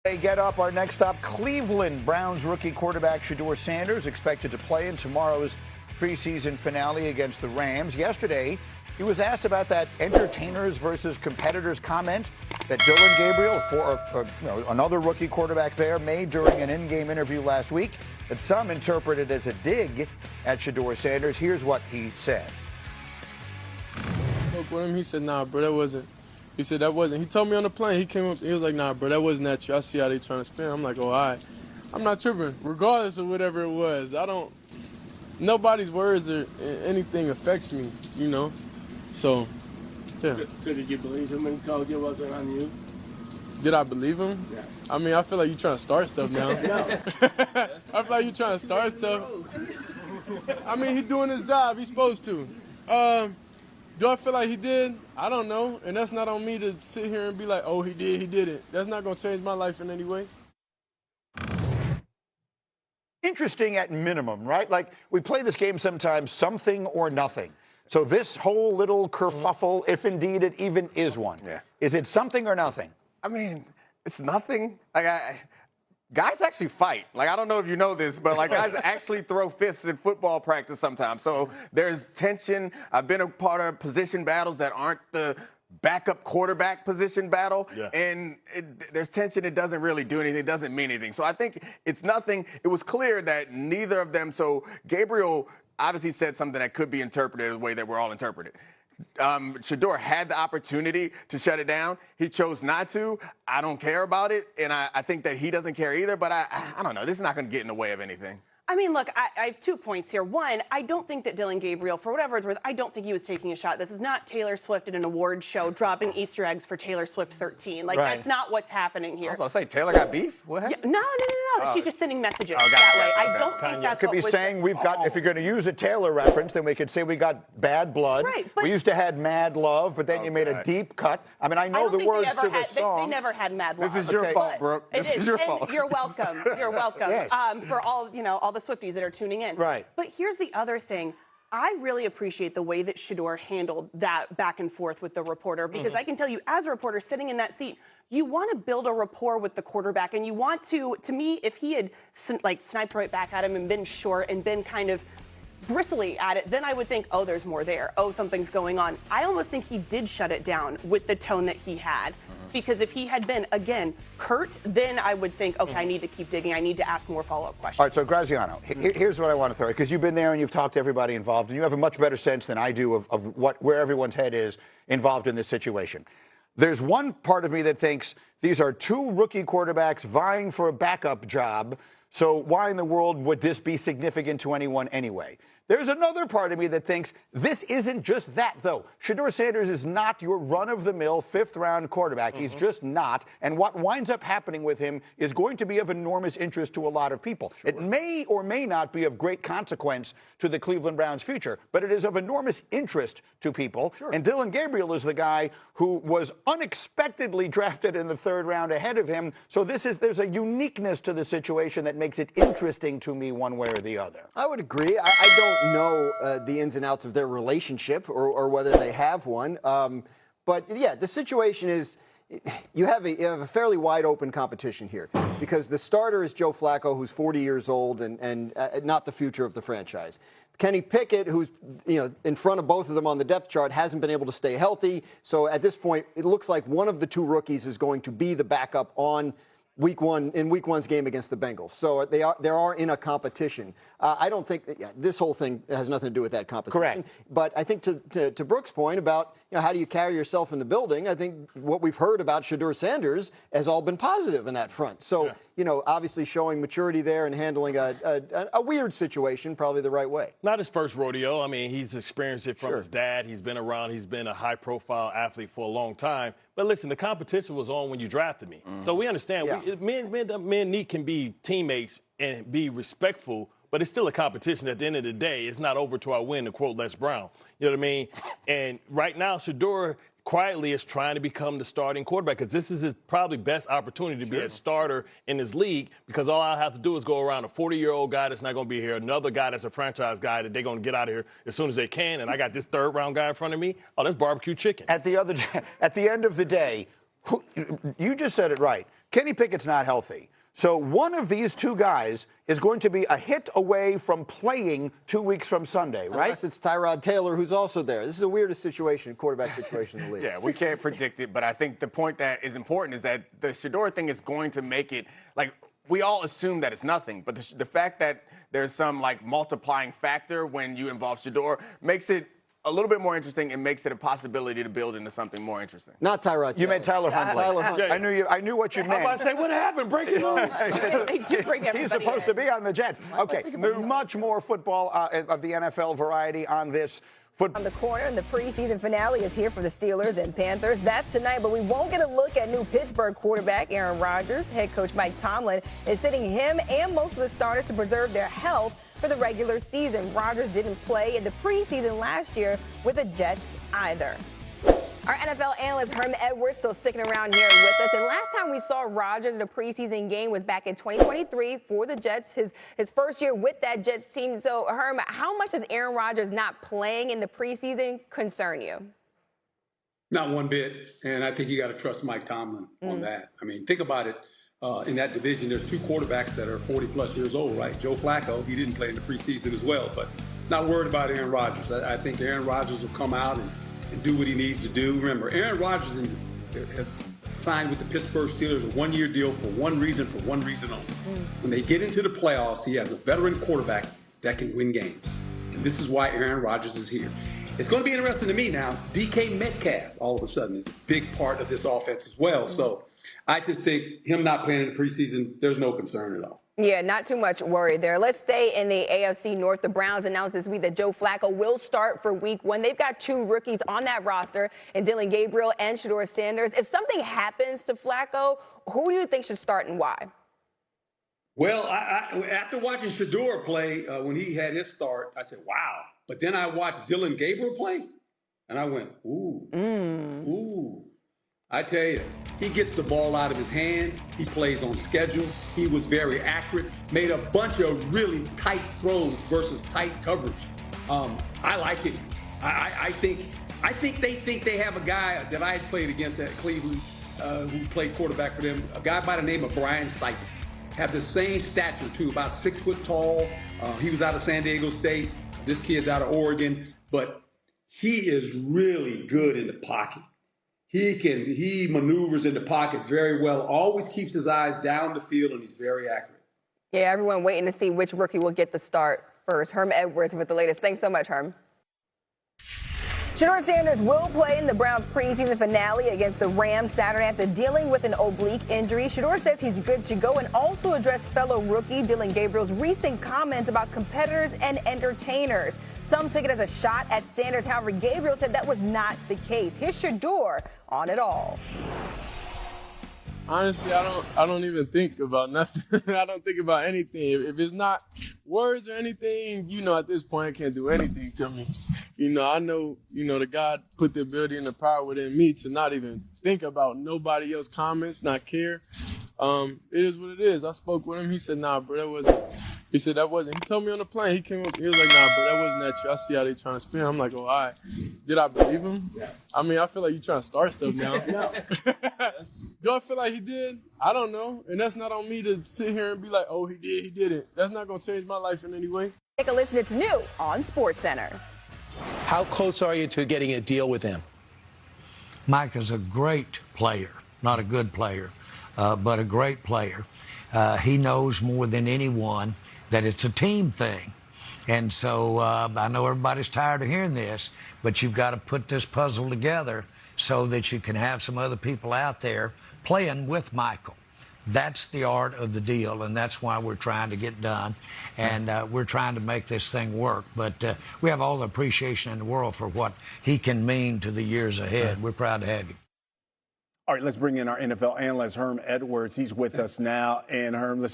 Hey, get up. Our next stop, Cleveland Browns rookie quarterback Shedeur Sanders expected to play in tomorrow's preseason finale against the Rams. Yesterday, he was asked about that entertainers versus competitors comment that Dylan Gabriel, another rookie quarterback there, made during an in-game interview last week that some interpreted as a dig at Shedeur Sanders. Here's what he said. Spoke with him. He said, "Nah, bro, that wasn't." He said that wasn't. He told me on the plane. He came up. He was like, "Nah, bro, that wasn't at you. I see how they trying to spin." I'm like, "Oh, all right." I'm not tripping, regardless of whatever it was. I don't. Nobody's words or anything affects me, you know. So, yeah. So did you believe him when he told you it wasn't on you? Did I believe him? Yeah. I mean, I feel like you're trying to start stuff now. I feel like you're trying to start stuff. I mean, he's doing his job. He's supposed to. Do I feel like he did? I don't know. And that's not on me to sit here and be like, oh, he did it. That's not going to change my life in any way. Interesting at minimum, right? Like, we play this game sometimes, something or nothing. So this whole little kerfuffle, if indeed it even is one, is it something or nothing? I mean, it's nothing. Like, guys actually fight. Like, I don't know if you know this, but like guys actually throw fists in football practice sometimes. So there's tension. I've been a part of position battles that aren't the backup quarterback position battle. Yeah. And there's tension. It doesn't really do anything. It doesn't mean anything. So I think it's nothing. It was clear that neither of them. So Gabriel obviously said something that could be interpreted the way that we're all interpreted. Shedeur had the opportunity to shut it down. He chose not to. I don't care about it, and I think that he doesn't care either, but I don't know. This is not going to get in the way of anything. I mean, look, I have 2 points here. One, I don't think that Dylan Gabriel, for whatever it's worth, I don't think he was taking a shot. This is not Taylor Swift at an award show dropping Easter eggs for Taylor Swift 13. Like, that's not what's happening here. I was going to say, Taylor got beef? What happened? Yeah, no. She's just sending messages that way. I don't think that's could be saying we've got, if you're going to use a Taylor reference, then we could say we got bad blood. Right, we used to have mad love, but then you made a deep cut. I mean, I know the words to the song. They never had mad love. This is your fault, Brooke. This is your fault. You're welcome. You're welcome. Yes. For all the Swifties that are tuning in. Right. But here's the other thing. I really appreciate the way that Shedeur handled that back and forth with the reporter, because I can tell you, as a reporter sitting in that seat, you want to build a rapport with the quarterback, and you want to me, if he had sniped right back at him and been short and been kind of bristly at it, then I would think, oh, there's more there. Oh, something's going on. I almost think he did shut it down with the tone that he had. Because if he had been, again, curt, then I would think, okay, I need to keep digging. I need to ask more follow-up questions. All right, so Graziano, here's what I want to throw, because you've been there and you've talked to everybody involved, and you have a much better sense than I do of where everyone's head is involved in this situation. There's one part of me that thinks these are two rookie quarterbacks vying for a backup job, so why in the world would this be significant to anyone anyway? There's another part of me that thinks this isn't just that, though. Shedeur Sanders is not your run-of-the-mill fifth-round quarterback. He's just not. And what winds up happening with him is going to be of enormous interest to a lot of people. Sure. It may or may not be of great consequence to the Cleveland Browns' future, but it is of enormous interest to people. Sure. And Dylan Gabriel is the guy who was unexpectedly drafted in the third round ahead of him. So there's a uniqueness to the situation that makes it interesting to me one way or the other. I would agree. I don't know the ins and outs of their relationship or whether they have one. But yeah, the situation is you have a fairly wide open competition here, because the starter is Joe Flacco, who's 40 years old and not the future of the franchise. Kenny Pickett, who's in front of both of them on the depth chart, hasn't been able to stay healthy. So at this point, it looks like one of the two rookies is going to be the backup on Week 1's game against the Bengals. So they are in a competition. I don't think this whole thing has nothing to do with that competition. Correct. But I think to Brooke's point about how do you carry yourself in the building, I think what we've heard about Shedeur Sanders has all been positive in that front. So obviously showing maturity there and handling a weird situation probably the right way. Not his first rodeo. I mean, he's experienced it from his dad. He's been around. He's been a high-profile athlete for a long time. But listen, the competition was on when you drafted me. So we understand. Men can be teammates and be respectful, but it's still a competition. At the end of the day, it's not over till I win, to quote Les Brown. You know what I mean? And right now, Shedeur quietly is trying to become the starting quarterback, because this is his probably best opportunity to be a starter in this league, because all I have to do is go around a 40-year-old guy that's not going to be here, another guy that's a franchise guy that they're going to get out of here as soon as they can, and I got this third-round guy in front of me. Oh, that's barbecue chicken. At the end of the day, you just said it right. Kenny Pickett's not healthy. So one of these two guys is going to be a hit away from playing 2 weeks from Sunday, right? Unless it's Tyrod Taylor who's also there. This is the weirdest situation, quarterback situation in the league. Yeah, we can't predict it, but I think the point that is important is that the Shedeur thing is going to make it, like, we all assume that it's nothing, but the fact that there's some, like, multiplying factor when you involve Shedeur makes it a little bit more interesting and makes it a possibility to build into something more interesting. Not Tyrod Taylor. You meant Tyler Huntley. Tyler Huntley. I knew what you meant. I'm about to say, what happened? Break it on. They do bring everybody He's supposed to be on the Jets. Okay, much more football of the NFL variety on this. On the corner, and the preseason finale is here for the Steelers and Panthers. That's tonight, but we won't get a look at new Pittsburgh quarterback Aaron Rodgers. Head coach Mike Tomlin is sitting him and most of the starters to preserve their health for the regular season. Rodgers didn't play in the preseason last year with the Jets either. Our NFL analyst Herm Edwards still sticking around here with us. And last time we saw Rodgers in a preseason game was back in 2023 for the Jets, his first year with that Jets team. So, Herm, how much does Aaron Rodgers not playing in the preseason concern you? Not one bit. And I think you got to trust Mike Tomlin on that. I mean, think about it. In that division, there's two quarterbacks that are 40-plus years old, right? Joe Flacco, he didn't play in the preseason as well, but not worried about Aaron Rodgers. I think Aaron Rodgers will come out and do what he needs to do. Remember, Aaron Rodgers has signed with the Pittsburgh Steelers a one-year deal for one reason only. When they get into the playoffs, he has a veteran quarterback that can win games. And this is why Aaron Rodgers is here. It's going to be interesting to me now. DK Metcalf, all of a sudden, is a big part of this offense as well. So I just think him not playing in the preseason, there's no concern at all. Yeah, not too much worry there. Let's stay in the AFC North. The Browns announced this week that Joe Flacco will start for week 1. They've got 2 rookies on that roster, and Dylan Gabriel and Shedeur Sanders. If something happens to Flacco, who do you think should start and why? Well, after watching Shedeur play when he had his start, I said, wow. But then I watched Dylan Gabriel play, and I went, ooh, ooh. I tell you, he gets the ball out of his hand. He plays on schedule. He was very accurate, made a bunch of really tight throws versus tight coverage. I like it. I think they think they have a guy that I had played against at Cleveland who played quarterback for them, a guy by the name of Brian Sipe. Have the same stature, too, about 6 foot tall. He was out of San Diego State. This kid's out of Oregon. But he is really good in the pocket. He maneuvers in the pocket very well, always keeps his eyes down the field, and he's very accurate. Yeah, everyone waiting to see which rookie will get the start first. Herm Edwards with the latest. Thanks so much, Herm. Shedeur Sanders will play in the Browns preseason finale against the Rams Saturday after dealing with an oblique injury. Shedeur says he's good to go and also addressed fellow rookie Dylan Gabriel's recent comments about competitors and entertainers. Some took it as a shot at Sanders. However, Gabriel said that was not the case. Here's Shedeur on it all. Honestly, I don't even think about nothing. I don't think about anything. If it's not words or anything, at this point, it can't do anything to me. I know, the God put the ability and the power within me to not even think about nobody else's comments, not care. It is what it is. I spoke with him. He said, nah, bro, that wasn't. He said that wasn't. He told me on the plane. He came up. He was like, nah, bro, that wasn't that you. I see how they trying to spin. I'm like, oh, all right. Did I believe him? Yeah. I mean, I feel like you trying to start stuff now. Do I feel like he did? I don't know. And that's not on me to sit here and be like, oh, he did, he didn't. That's not going to change my life in any way. Take a listen. It's new on SportsCenter. How close are you to getting a deal with him? Mike is a great player, not a good player, but a great player. He knows more than anyone that it's a team thing. And so I know everybody's tired of hearing this, but you've got to put this puzzle together so that you can have some other people out there playing with Michael. That's the art of the deal, and that's why we're trying to get done. And we're trying to make this thing work. But we have all the appreciation in the world for what he can mean to the years ahead. We're proud to have you. All right, let's bring in our NFL analyst, Herm Edwards. He's with us now. And Herm, listen,